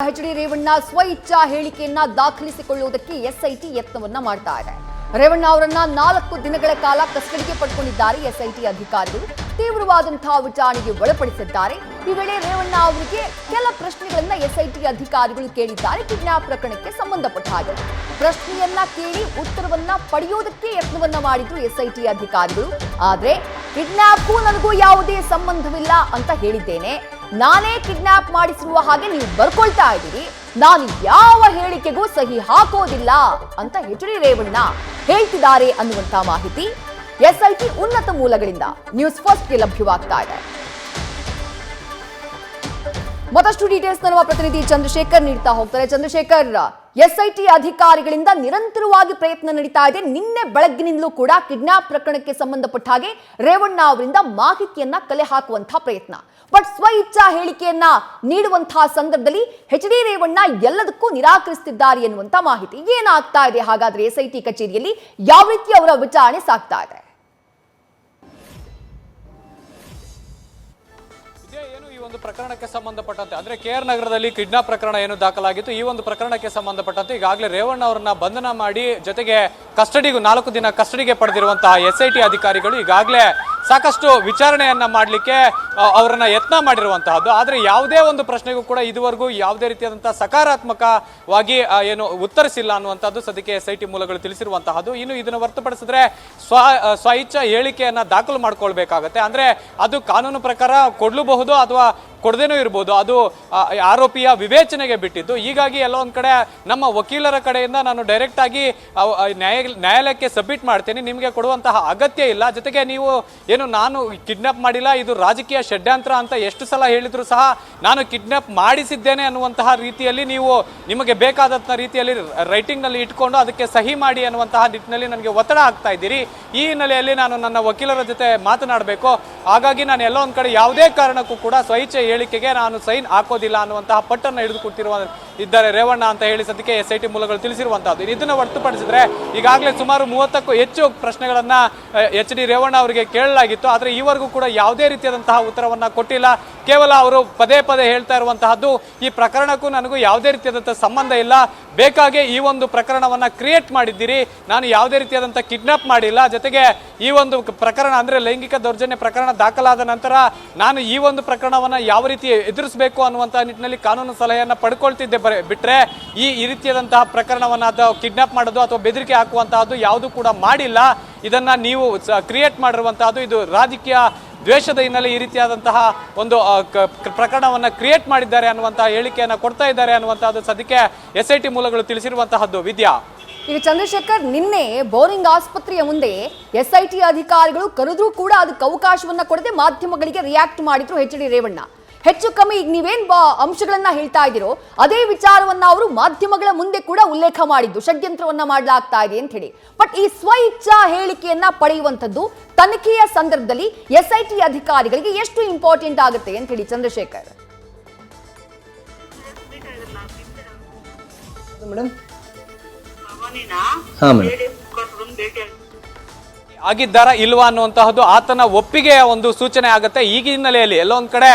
H D. Revanna ಸ್ವ ಇಚ್ಛಾ ಹೇಳಿಕೆಯನ್ನ ದಾಖಲಿಸಿಕೊಳ್ಳುವುದಕ್ಕೆ ಎಸ್ಐಟಿ ಯತ್ನವನ್ನ ಮಾಡ್ತಾ ಇದೆ. ರೇವಣ್ಣ ಅವರನ್ನ 4 ದಿನಗಳ ಕಾಲ ಕಸ್ಟಡಿಗೆ ಪಡೆದುಕೊಂಡಿದ್ದಾರೆ ಎಸ್ಐಟಿ ಅಧಿಕಾರಿಗಳು. ತೀವ್ರವಾದಂತಹ ವಿಚಾರಣೆಗೆ ಒಳಪಡಿಸಿದ್ದಾರೆ. ಈ ವೇಳೆ ರೇವಣ್ಣ ಅವರಿಗೆ ಕೆಲ ಪ್ರಶ್ನೆಗಳನ್ನ ಎಸ್ಐಟಿ ಅಧಿಕಾರಿಗಳು ಕೇಳಿದ್ದಾರೆ. ಕಿಡ್ನಾಪ್ ಪ್ರಕರಣಕ್ಕೆ ಸಂಬಂಧಪಟ್ಟ ಹಾಗೆ ಪ್ರಶ್ನೆಯನ್ನ ಕೇಳಿ ಉತ್ತರವನ್ನ ಪಡೆಯೋದಕ್ಕೆ ಯತ್ನವನ್ನ ಮಾಡಿದ್ರು ಎಸ್ಐಟಿ ಅಧಿಕಾರಿಗಳು. ಆದ್ರೆ ಕಿಡ್ನಾಪ್ಗೂ ನನಗೂ ಯಾವುದೇ ಸಂಬಂಧವಿಲ್ಲ ಅಂತ ಹೇಳಿದ್ದೇನೆ. ನಾನೇ ಕಿಡ್ನಾಪ್ ಮಾಡಿಸಿರುವ ಹಾಗೆ ನೀವು ಬರ್ಕೊಳ್ತಾ ಇದ್ದೀರಿ. ನಾನು ಯಾವ ಹೇಳಿಕೆಗೂ ಸಹಿ ಹಾಕೋದಿಲ್ಲ ಅಂತ ಎಚ್.ಡಿ. ರೇವಣ್ಣ ಹೇಳ್ತಿದ್ದಾರೆ ಅನ್ನುವಂತ ಮಾಹಿತಿ ಎಸ್ಐಟಿ ಉನ್ನತ ಮೂಲಗಳಿಂದ ನ್ಯೂಸ್ ಫಸ್ಟ್ಗೆ ಲಭ್ಯವಾಗ್ತಾ ಇದೆ. ಮತ್ತಷ್ಟು ಡೀಟೇಲ್ಸ್ ನಮ್ಮ ಪ್ರತಿನಿಧಿ ಚಂದ್ರಶೇಖರ್ ನೀಡ್ತಾ ಹೋಗ್ತಾರೆ. ಚಂದ್ರಶೇಖರ್, ಎಸ್ಐಟಿ ಅಧಿಕಾರಿಗಳಿಂದ ನಿರಂತರವಾಗಿ ಪ್ರಯತ್ನ ನಡೀತಾ ಇದೆ. ನಿನ್ನೆ ಬೆಳಗ್ಗಿನಿಂದಲೂ ಕೂಡ ಕಿಡ್ನಾಪ್ ಪ್ರಕರಣಕ್ಕೆ ಸಂಬಂಧಪಟ್ಟ ಹಾಗೆ ರೇವಣ್ಣ ಅವರಿಂದ ಮಾಹಿತಿಯನ್ನ ಕಲೆ ಹಾಕುವಂತಹ ಪ್ರಯತ್ನ. ಬಟ್ ಸ್ವ ಇಚ್ಛಾ ಹೇಳಿಕೆಯನ್ನ ನೀಡುವಂತಹ ಸಂದರ್ಭದಲ್ಲಿ ಎಚ್.ಡಿ. ರೇವಣ್ಣ ಎಲ್ಲದಕ್ಕೂ ನಿರಾಕರಿಸುತ್ತಿದ್ದಾರೆ ಎನ್ನುವಂತ ಮಾಹಿತಿ ಏನಾಗ್ತಾ ಇದೆ? ಹಾಗಾದ್ರೆ ಎಸ್ಐಟಿ ಕಚೇರಿಯಲ್ಲಿ ಯಾವ ರೀತಿ ಅವರ ವಿಚಾರಣೆ ಸಾಗ್ತಾ ಇದೆ? ಈ ಒಂದು ಪ್ರಕರಣಕ್ಕೆ ಸಂಬಂಧಪಟ್ಟಂತೆ ಅಂದ್ರೆ KR ನಗರದಲ್ಲಿ ಕಿಡ್ನಾಪ್ ಪ್ರಕರಣ ಏನು ದಾಖಲಾಗಿತ್ತು, ಈ ಒಂದು ಪ್ರಕರಣಕ್ಕೆ ಸಂಬಂಧಪಟ್ಟಂತೆ ಈಗಾಗಲೇ ರೇವಣ್ಣ ಅವರನ್ನ ಬಂಧನ ಮಾಡಿ ಜೊತೆಗೆ ಕಸ್ಟಡಿಗೂ 4 ದಿನ ಕಸ್ಟಡಿಗೆ ಪಡೆದಿರುವಂತಹ ಎಸ್ಐಟಿ ಅಧಿಕಾರಿಗಳು ಈಗಾಗಲೇ ಸಾಕಷ್ಟು ವಿಚಾರಣೆಯನ್ನ ಮಾಡಲಿಕ್ಕೆ ಅವರನ್ನ ಯತ್ನ ಮಾಡಿರುವಂತಹದ್ದು. ಆದ್ರೆ ಯಾವುದೇ ಒಂದು ಪ್ರಶ್ನೆಗೂ ಕೂಡ ಇದುವರೆಗೂ ಯಾವುದೇ ರೀತಿಯಾದಂತಹ ಸಕಾರಾತ್ಮಕವಾಗಿ ಏನು ಉತ್ತರಿಸಿಲ್ಲ ಅನ್ನುವಂಥದ್ದು ಸದ್ಯಕ್ಕೆ ಎಸ್ಐಟಿ ಮೂಲಗಳು ತಿಳಿಸಿರುವಂತಹದ್ದು. ಇನ್ನು ಇದನ್ನು ಹೊರತುಪಡಿಸಿದ್ರೆ ಸ್ವ ಇಚ್ಛಾ ಹೇಳಿಕೆಯನ್ನ ದಾಖಲು ಮಾಡ್ಕೊಳ್ಬೇಕಾಗತ್ತೆ. ಅಂದ್ರೆ ಅದು ಕಾನೂನು ಪ್ರಕಾರ ಕೊಡ್ಲೂಬಹುದು ಅಥವಾ ಕೊಡದೇನೂ ಇರ್ಬೋದು. ಅದು ಆರೋಪಿಯ ವಿವೇಚನೆಗೆ ಬಿಟ್ಟಿದ್ದು. ಹೀಗಾಗಿ ಎಲ್ಲ ಒಂದ್ ಕಡೆ ನಮ್ಮ ವಕೀಲರ ಕಡೆಯಿಂದ ನಾನು ಡೈರೆಕ್ಟ್ ಆಗಿ ನ್ಯಾಯಾಲಯಕ್ಕೆ ಸಬ್ಮಿಟ್ ಮಾಡ್ತೇನೆ, ನಿಮಗೆ ಕೊಡುವಂತಹ ಅಗತ್ಯ ಇಲ್ಲ. ಜೊತೆಗೆ ನೀವು ಏನು ನಾನು ಕಿಡ್ನಾಪ್ ಮಾಡಿಲ್ಲ, ಇದು ರಾಜಕೀಯ ಷಡ್ಯಂತ್ರ ಅಂತ ಎಷ್ಟು ಸಲ ಹೇಳಿದ್ರು ಸಹ ನಾನು ಕಿಡ್ನಾಪ್ ಮಾಡಿಸಿದ್ದೇನೆ ಅನ್ನುವಂತಹ ರೀತಿಯಲ್ಲಿ ನೀವು ನಿಮಗೆ ಬೇಕಾದಂತಹ ರೀತಿಯಲ್ಲಿ ರೈಟಿಂಗ್ ನಲ್ಲಿ ಇಟ್ಕೊಂಡು ಅದಕ್ಕೆ ಸಹಿ ಮಾಡಿ ಅನ್ನುವಂತಹ ನಿಟ್ಟಿನಲ್ಲಿ ನನಗೆ ಒತ್ತಡ ಆಗ್ತಾ ಇದ್ದೀರಿ. ಈ ಹಿನ್ನೆಲೆಯಲ್ಲಿ ನಾನು ನನ್ನ ವಕೀಲರ ಜೊತೆ ಮಾತನಾಡಬೇಕು. ಹಾಗಾಗಿ ನಾನು ಎಲ್ಲ ಒಂದ್ ಕಡೆ ಯಾವುದೇ ಕಾರಣಕ್ಕೂ ಕೂಡ ಸ್ವಇಚ್ಛೆ ಹೇಳಿಕೆಗೆ ನಾನು ಸೈನ್ ಹಾಕೋದಿಲ್ಲ ಅನ್ನುವಂತಹ ಪಟ್ಟನ್ನು ಹಿಡಿದುಕೊಟ್ಟಿರುವ ಇದ್ದಾರೆ ರೇವಣ್ಣ ಅಂತ ಹೇಳಿ ಸದ್ಯಕ್ಕೆ ಎಸ್ಐಟಿ ಮೂಲಗಳು ತಿಳಿಸಿರುವಂತಹದ್ದು. ಇದನ್ನು ಹೊರತುಪಡಿಸಿದ್ರೆ ಈಗಾಗಲೇ ಸುಮಾರು 30ಕ್ಕೂ ಹೆಚ್ಚು ಪ್ರಶ್ನೆಗಳನ್ನ ಎಚ್.ಡಿ. ರೇವಣ್ಣ ಅವರಿಗೆ ಕೇಳಲಾಗಿತ್ತು. ಆದ್ರೆ ಈವರೆಗೂ ಕೂಡ ಯಾವುದೇ ರೀತಿಯಾದಂತಹ ಉತ್ತರವನ್ನ ಕೊಟ್ಟಿಲ್ಲ. ಕೇವಲ ಅವರು ಪದೇ ಪದೇ ಹೇಳ್ತಾ ಇರುವಂತಹದ್ದು ಈ ಪ್ರಕರಣಕ್ಕೂ ನನಗೂ ಯಾವುದೇ ರೀತಿಯಾದಂತಹ ಸಂಬಂಧ ಇಲ್ಲ, ಬೇಕಾಗಿ ಈ ಒಂದು ಪ್ರಕರಣವನ್ನ ಕ್ರಿಯೇಟ್ ಮಾಡಿದ್ದೀರಿ, ನಾನು ಯಾವುದೇ ರೀತಿಯಾದಂತಹ ಕಿಡ್ನಾಪ್ ಮಾಡಿಲ್ಲ. ಜೊತೆಗೆ ಈ ಒಂದು ಪ್ರಕರಣ ಅಂದ್ರೆ ಲೈಂಗಿಕ ದೌರ್ಜನ್ಯ ಪ್ರಕರಣ ದಾಖಲಾದ ನಂತರ ನಾನು ಈ ಒಂದು ಪ್ರಕರಣವನ್ನ ಯಾವ ರೀತಿ ಎದುರಿಸಬೇಕು ಅನ್ನುವಂತಹ ನಿಟ್ಟಿನಲ್ಲಿ ಕಾನೂನು ಸಲಹೆಯನ್ನ ಪಡ್ಕೊಳ್ತಿದ್ದೆ ಬಿಟ್ರೆ ಈ ರೀತಿಯಾದಂತಹ ಪ್ರಕರಣವನ್ನ ಕಿಡ್ನಾಪ್ ಮಾಡೋದು ಅಥವಾ ಬೆದರಿಕೆ ಹಾಕುವಂತಹದ್ದು ಯಾವುದು ಕೂಡ ಮಾಡಿಲ್ಲ. ಇದನ್ನ ನೀವು ಕ್ರಿಯೇಟ್ ಮಾಡಿರುವಂತಹದ್ದು ಇದು ರಾಜಕೀಯ ದ್ವೇಷದ ಹಿನ್ನೆಲೆ ಈ ರೀತಿಯಾದಂತಹ ಒಂದು ಪ್ರಕರಣವನ್ನ ಕ್ರಿಯೇಟ್ ಮಾಡಿದ್ದಾರೆ ಅನ್ನುವಂತಹ ಹೇಳಿಕೆಯನ್ನ ಕೊಡ್ತಾ ಇದ್ದಾರೆ ಅನ್ನುವಂತಹದ್ದು ಸದ್ಯಕ್ಕೆ ಎಸ್ಐಟಿ ಮೂಲಗಳು ತಿಳಿಸಿರುವಂತಹದ್ದು. ವಿದ್ಯಾ, ಈಗ ಚಂದ್ರಶೇಖರ್, ನಿನ್ನೆ ಬೋರಿಂಗ್ ಆಸ್ಪತ್ರೆಯ ಮುಂದೆ ಎಸ್ಐಟಿ ಅಧಿಕಾರಿಗಳು ಕರೆದ್ರೂ ಕೂಡ ಅದಕ್ಕೆ ಅವಕಾಶವನ್ನ ಕೊಡದೆ ಮಾಧ್ಯಮಗಳಿಗೆ ರಿಯಾಕ್ಟ್ ಮಾಡಿದ್ರು ಎಚ್.ಡಿ. ರೇವಣ್ಣ. ಹೆಚ್ಚು ಕಮ್ಮಿ ಈಗ ನೀವೇನ್ ಅಂಶಗಳನ್ನ ಹೇಳ್ತಾ ಇದ್ದೀರೋ ಅದೇ ವಿಚಾರವನ್ನ ಅವರು ಮಾಧ್ಯಮಗಳ ಮುಂದೆ ಕೂಡ ಉಲ್ಲೇಖ ಮಾಡಿದ್ದು, ಷಡ್ಯಂತ್ರವನ್ನ ಮಾಡಲಾಗ್ತಾ ಇದೆ ಅಂತ ಹೇಳಿ. ಬಟ್ ಈ ಸ್ವ ಇಚ್ಛಾ ಹೇಳಿಕೆಯನ್ನ ಪಡೆಯುವಂತದ್ದು ತನಿಖೆಯ ಸಂದರ್ಭದಲ್ಲಿ ಎಸ್ಐಟಿ ಅಧಿಕಾರಿಗಳಿಗೆ ಎಷ್ಟು ಇಂಪಾರ್ಟೆಂಟ್ ಆಗುತ್ತೆ ಅಂತ ಹೇಳಿ ಚಂದ್ರಶೇಖರ್? ಆಗಿದ್ದಾರಾ ಇಲ್ವಾ ಅನ್ನುವಂತಹದ್ದು ಆತನ ಒಪ್ಪಿಗೆಯ ಒಂದು ಸೂಚನೆ ಆಗುತ್ತೆ. ಈಗ ಹಿನ್ನೆಲೆಯಲ್ಲಿ ಎಲ್ಲೊಂದ್ ಕಡೆ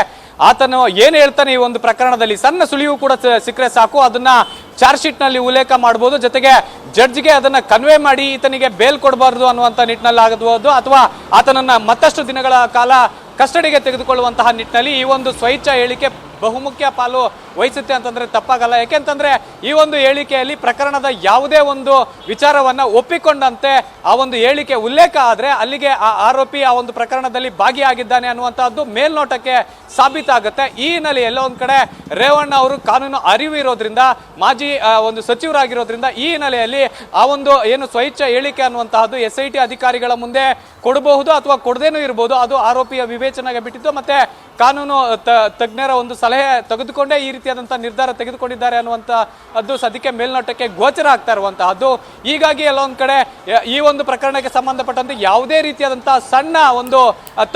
ಆತನು ಏನ್ ಹೇಳ್ತಾನೆ ಈ ಒಂದು ಪ್ರಕರಣದಲ್ಲಿ ಸಣ್ಣ ಸುಳಿವು ಕೂಡ ಸಿಕ್ಕರೆ ಸಾಕು, ಅದನ್ನ ಚಾರ್ಜ್ ಶೀಟ್ ನಲ್ಲಿ ಉಲ್ಲೇಖ ಮಾಡಬಹುದು. ಜೊತೆಗೆ ಜಡ್ಜ್ಗೆ ಅದನ್ನ ಕನ್ವೆ ಮಾಡಿ ಈತನಿಗೆ ಬೇಲ್ ಕೊಡಬಾರದು ಅನ್ನುವಂತ ನಿಟ್ಟಿನಲ್ಲಿ ಆಗಬಹುದು, ಅಥವಾ ಆತನನ್ನ ಮತ್ತಷ್ಟು ದಿನಗಳ ಕಾಲ ಕಸ್ಟಡಿಗೆ ತೆಗೆದುಕೊಳ್ಳುವಂತಹ ನಿಟ್ಟಿನಲ್ಲಿ ಈ ಒಂದು ಸ್ವಇಚ್ಛಾ ಹೇಳಿಕೆ ಬಹುಮುಖ್ಯ ಪಾಲು ವಹಿಸುತ್ತೆ ಅಂತಂದ್ರೆ ತಪ್ಪಾಗಲ್ಲ. ಯಾಕೆಂತಂದ್ರೆ ಈ ಒಂದು ಹೇಳಿಕೆಯಲ್ಲಿ ಪ್ರಕರಣದ ಯಾವುದೇ ಒಂದು ವಿಚಾರವನ್ನ ಒಪ್ಪಿಕೊಂಡಂತೆ ಆ ಒಂದು ಹೇಳಿಕೆ ಉಲ್ಲೇಖ ಆದ್ರೆ ಅಲ್ಲಿಗೆ ಆ ಆರೋಪಿ ಆ ಒಂದು ಪ್ರಕರಣದಲ್ಲಿ ಭಾಗಿಯಾಗಿದ್ದಾನೆ ಅನ್ನುವಂತಹದ್ದು ಮೇಲ್ನೋಟಕ್ಕೆ ಸಾಬೀತಾಗುತ್ತೆ. ಈ ಹಿನ್ನೆಲೆ ಎಲ್ಲ ಒಂದ್ ಕಡೆ ರೇವಣ್ಣ ಅವರು ಕಾನೂನು ಅರಿವು ಇರೋದ್ರಿಂದ, ಮಾಜಿ ಒಂದು ಸಚಿವರಾಗಿರೋದ್ರಿಂದ ಈ ಹಿನ್ನೆಲೆಯಲ್ಲಿ ಆ ಒಂದು ಏನು ಸ್ವಇಚ್ಛಾ ಹೇಳಿಕೆ ಅನ್ನುವಂತಹದ್ದು ಎಸ್ಐಟಿ ಅಧಿಕಾರಿಗಳ ಮುಂದೆ ಕೊಡಬಹುದು ಅಥವಾ ಕೊಡದೇನೂ ಇರಬಹುದು. ಅದು ಆರೋಪಿಯ ವಿವೇಚನೆಗೆ ಬಿಟ್ಟಿದ್ದು. ಮತ್ತೆ ಕಾನೂನು ತಜ್ಞರ ಒಂದು ಸಲಹೆ ತೆಗೆದುಕೊಂಡೇ ಈ ರೀತಿಯಾದಂತಹ ನಿರ್ಧಾರ ತೆಗೆದುಕೊಂಡಿದ್ದಾರೆ ಅನ್ನುವಂತಹದ್ದು ಸದ್ಯಕ್ಕೆ ಮೇಲ್ನೋಟಕ್ಕೆ ಗೋಚರ ಆಗ್ತಾ ಇರುವಂತಹದ್ದು. ಹೀಗಾಗಿ ಎಲ್ಲ ಒಂದ್ ಕಡೆ ಈ ಒಂದು ಪ್ರಕರಣಕ್ಕೆ ಸಂಬಂಧಪಟ್ಟಂತೆ ಯಾವುದೇ ರೀತಿಯಾದಂತಹ ಸಣ್ಣ ಒಂದು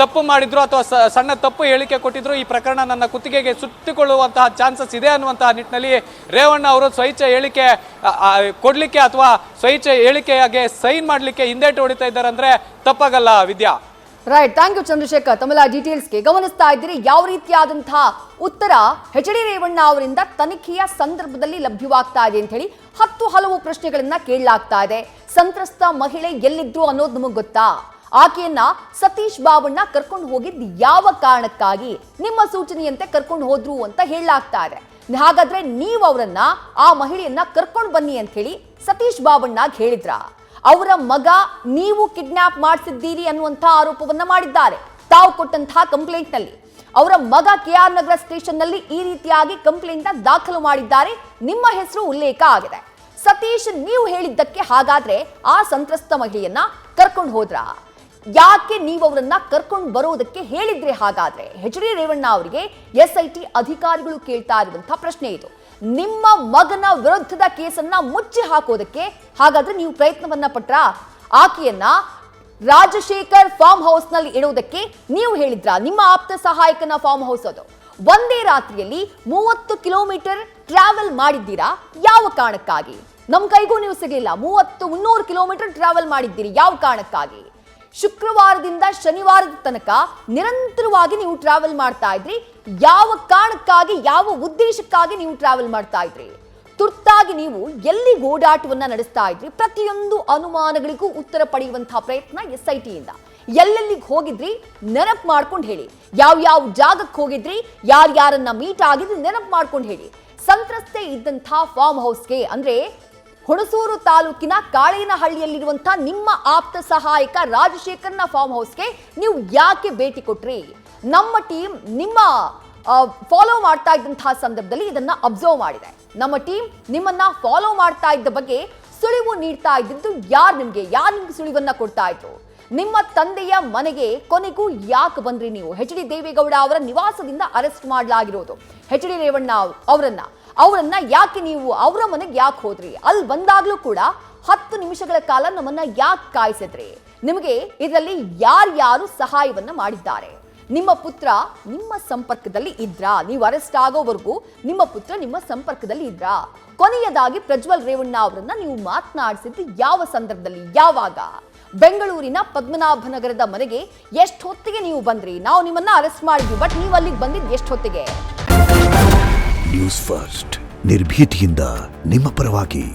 ತಪ್ಪು ಮಾಡಿದ್ರು ಅಥವಾ ಸಣ್ಣ ತಪ್ಪು ಹೇಳಿಕೆ ಕೊಟ್ಟಿದ್ರು ಈ ಪ್ರಕರಣ ನನ್ನ ಕುತ್ತಿಗೆಗೆ ಸುತ್ತಿಕೊಳ್ಳುವಂತಹ ಚಾನ್ಸಸ್ ಇದೆ ಅನ್ನುವಂತಹ ನಿಟ್ಟಿನಲ್ಲಿ ರೇವಣ್ಣ ಅವರು ಸ್ವಇಚ್ಛಾ ಹೇಳಿಕೆ ಕೊಡ್ಲಿಕ್ಕೆ ಅಥವಾ ಸ್ವಇಚ್ಛಾ ಹೇಳಿಕೆಯಾಗೆ ಸೈನ್ ಮಾಡ್ಲಿಕ್ಕೆ ಹಿಂದೇಟು ಹೊಡಿತಾ ಇದ್ದಾರೆ ಅಂದ್ರೆ ತಪ್ಪಾಗಲ್ಲ. ವಿದ್ಯಾ, ರೈಟ್, ಥ್ಯಾಂಕ್ ಯು ಚಂದ್ರಶೇಖರ್. ತಮ್ಮೆಲ್ಲ ಡೀಟೇಲ್ಸ್ಗೆ ಗಮನಿಸ್ತಾ ಇದ್ದೀರಿ ಯಾವ ರೀತಿಯಾದಂತಹ ಉತ್ತರ ಎಚ್ ಡಿ ರೇವಣ್ಣ ಅವರಿಂದ ತನಿಖೆಯ ಸಂದರ್ಭದಲ್ಲಿ ಲಭ್ಯವಾಗ್ತಾ ಇದೆ ಅಂತ ಹೇಳಿ ಹಲವು ಪ್ರಶ್ನೆಗಳನ್ನ ಕೇಳಲಾಗ್ತಾ ಇದೆ. ಸಂತ್ರಸ್ತ ಮಹಿಳೆ ಎಲ್ಲಿದ್ದು ಅನ್ನೋದು ನಮಗೆ ಗೊತ್ತಾ? ಆಕೆಯನ್ನ ಸತೀಶ್ ಬಾಬಣ್ಣ ಕರ್ಕೊಂಡು ಹೋಗಿದ್ದು ಯಾವ ಕಾರಣಕ್ಕಾಗಿ, ನಿಮ್ಮ ಸೂಚನೆಯಂತೆ ಕರ್ಕೊಂಡು ಹೋದ್ರು ಅಂತ ಹೇಳಲಾಗ್ತಾ ಇದೆ. ಹಾಗಾದ್ರೆ ನೀವು ಅವರನ್ನ, ಆ ಮಹಿಳೆಯನ್ನ ಕರ್ಕೊಂಡು ಬನ್ನಿ ಅಂತ ಹೇಳಿ ಸತೀಶ್ ಬಾಬಣ್ಣಗೆ ಹೇಳಿದ್ರ? ಅವರ ಮಗ ನೀವು ಕಿಡ್ನಾಪ್ ಮಾಡಿಸಿದ್ದೀರಿ ಅನ್ನುವಂಥ ಆರೋಪವನ್ನ ಮಾಡಿದ್ದಾರೆ ತಾವು ಕೊಟ್ಟಂತಹ ಕಂಪ್ಲೇಂಟ್ ನಲ್ಲಿ. ಅವರ ಮಗ KR ನಗರ ಸ್ಟೇಷನ್ ನಲ್ಲಿ ಈ ರೀತಿಯಾಗಿ ಕಂಪ್ಲೇಂಟ್ ದಾಖಲು ಮಾಡಿದ್ದಾರೆ. ನಿಮ್ಮ ಹೆಸರು ಉಲ್ಲೇಖ ಆಗಿದೆ. ಸತೀಶ್, ನೀವು ಹೇಳಿದ್ದಕ್ಕೆ ಹಾಗಾದ್ರೆ ಆ ಸಂತ್ರಸ್ತ ಮಹಿಳೆಯನ್ನ ಕರ್ಕೊಂಡು ಹೋದ್ರ? ಯಾಕೆ ನೀವು ಅವರನ್ನ ಕರ್ಕೊಂಡು ಬರೋದಕ್ಕೆ ಹೇಳಿದ್ರೆ? ಹಾಗಾದ್ರೆ ಎಚ್ ಡಿ ರೇವಣ್ಣ ಅವರಿಗೆ SIT ಅಧಿಕಾರಿಗಳು ಕೇಳ್ತಾ ಇರುವಂತಹ ಪ್ರಶ್ನೆ ಇದು. ನಿಮ್ಮ ಮಗನ ವಿರುದ್ಧದ ಕೇಸನ್ನ ಮುಚ್ಚಿ ಹಾಕೋದಕ್ಕೆ ಹಾಗಾದ್ರೆ ನೀವು ಪ್ರಯತ್ನವನ್ನ ಪಟ್ರ? ಆಕೆಯನ್ನ ರಾಜಶೇಖರ್ ಫಾರ್ಮ್ ಹೌಸ್ ನಲ್ಲಿ ಇಡೋದಕ್ಕೆ ನೀವು ಹೇಳಿದ್ರ? ನಿಮ್ಮ ಆಪ್ತ ಸಹಾಯಕನ ಫಾರ್ಮ್ ಹೌಸ್ ಅದು. ಒಂದೇ ರಾತ್ರಿಯಲ್ಲಿ 30 ಕಿಲೋಮೀಟರ್ ಟ್ರಾವೆಲ್ ಮಾಡಿದ್ದೀರಾ, ಯಾವ ಕಾರಣಕ್ಕಾಗಿ? ನಮ್ ಕೈಗೂ ನೀವು ಸಿಗ್ಲಿಲ್ಲ. 300 ಕಿಲೋಮೀಟರ್ ಟ್ರಾವೆಲ್ ಮಾಡಿದ್ದೀರಿ, ಯಾವ ಕಾರಣಕ್ಕಾಗಿ? ಶುಕ್ರವಾರದಿಂದ ಶನಿವಾರದ ತನಕ ನಿರಂತರವಾಗಿ ನೀವು ಟ್ರಾವೆಲ್ ಮಾಡ್ತಾ ಇದ್ರಿ, ಯಾವ ಕಾರಣಕ್ಕಾಗಿ, ಯಾವ ಉದ್ದೇಶಕ್ಕಾಗಿ ನೀವು ಟ್ರಾವೆಲ್ ಮಾಡ್ತಾ ಇದ್ರಿ? ತುರ್ತಾಗಿ ನೀವು ಎಲ್ಲಿ ಓಡಾಟವನ್ನ ನಡೆಸ್ತಾ ಇದ್ರಿ? ಪ್ರತಿಯೊಂದು ಅನುಮಾನಗಳಿಗೂ ಉತ್ತರ ಪಡೆಯುವಂತಹ ಪ್ರಯತ್ನ SIT ಇಂದ. ಎಲ್ಲೆಲ್ಲಿಗೆ ಹೋಗಿದ್ರಿ ನೆನಪು ಮಾಡ್ಕೊಂಡು ಹೇಳಿ. ಯಾವ ಜಾಗಕ್ಕೆ ಹೋಗಿದ್ರಿ, ಯಾರ್ಯಾರನ್ನ ಮೀಟ್ ಆಗಿದ್ರಿ ನೆನಪು ಮಾಡ್ಕೊಂಡು ಹೇಳಿ. ಸಂತ್ರಸ್ತೆ ಇದ್ದಂತಹ ಫಾರ್ಮ್ ಹೌಸ್ಗೆ, ಅಂದ್ರೆ ಹುಣಸೂರು ತಾಲೂಕಿನ ಕಾಳೇನಹಳ್ಳಿಯಲ್ಲಿರುವಂತಹ ನಿಮ್ಮ ಆಪ್ತ ಸಹಾಯಕ ರಾಜಶೇಖರ್ನ ಫಾರ್ಮ್ ಹೌಸ್ಗೆ ನೀವು ಯಾಕೆ ಭೇಟಿ ಕೊಟ್ರಿ? ನಮ್ಮ ಟೀಮ್ ನಿಮ್ಮ ಫಾಲೋ ಮಾಡ್ತಾ ಇದ್ದಂತಹ ಸಂದರ್ಭದಲ್ಲಿ ಇದನ್ನ ಅಬ್ಸರ್ವ್ ಮಾಡಿದೆ. ನಮ್ಮ ಟೀಮ್ ನಿಮ್ಮನ್ನ ಫಾಲೋ ಮಾಡ್ತಾ ಇದ್ದ ಬಗ್ಗೆ ಸುಳಿವು ನೀಡ್ತಾ ಇದ್ದಿದ್ದು ಯಾರು ನಿಮ್ಗೆ ಸುಳಿವನ್ನ ಕೊಡ್ತಾ ಇದ್ರು? ನಿಮ್ಮ ತಂದೆಯ ಮನೆಗೆ ಕೊನೆಗೂ ಯಾಕೆ ಬಂದ್ರಿ ನೀವು? ಎಚ್ ಡಿ ದೇವೇಗೌಡ ಅವರ ನಿವಾಸದಿಂದ ಅರೆಸ್ಟ್ ಮಾಡಲಾಗಿರೋದು ಎಚ್ ಡಿ ರೇವಣ್ಣ ಅವರನ್ನ ಯಾಕೆ ನೀವು ಅವರ ಮನೆಗೆ ಯಾಕೆ ಹೋದ್ರಿ? ಅಲ್ಲಿ ಬಂದಾಗ್ಲೂ ಕೂಡ 10 ನಿಮಿಷಗಳ ಕಾಲ ನಮ್ಮನ್ನ ಯಾಕೆ ಕಾಯಿಸಿದ್ರಿ? ನಿಮಗೆ ಇದರಲ್ಲಿ ಯಾರ್ಯಾರು ಸಹಾಯವನ್ನ ಮಾಡಿದ್ದಾರೆ? ನಿಮ್ಮ ಪುತ್ರ ನಿಮ್ಮ ಸಂಪರ್ಕದಲ್ಲಿ ಇದ್ರಾ? ನೀವು ಅರೆಸ್ಟ್ ಆಗೋವರೆಗೂ ನಿಮ್ಮ ಪುತ್ರ ನಿಮ್ಮ ಸಂಪರ್ಕದಲ್ಲಿ ಇದ್ರಾ? ಕೊನೆಯದಾಗಿ ಪ್ರಜ್ವಲ್ ರೇವಣ್ಣ ಅವರನ್ನ ನೀವು ಮಾತನಾಡಿಸಿದ್ದು ಯಾವ ಸಂದರ್ಭದಲ್ಲಿ, ಯಾವಾಗ? ಬೆಂಗಳೂರಿನ ಪದ್ಮನಾಭನಗರದ ಮನೆಗೆ ಎಷ್ಟು ಹೊತ್ತಿಗೆ ನೀವು ಬಂದ್ರಿ? ನಾವು ನಿಮ್ಮನ್ನ ಅರೆಸ್ಟ್ ಮಾಡಿದ್ವಿ, ಬಟ್ ನೀವು ಅಲ್ಲಿಗೆ ಬಂದಿದ್ದು ಎಷ್ಟು ಹೊತ್ತಿಗೆ? ನ್ಯೂಸ್ ಫಸ್ಟ್, ನಿರ್ಭೀತಿಯಿಂದ ನಿಮ್ಮ ಪರವಾಗಿ.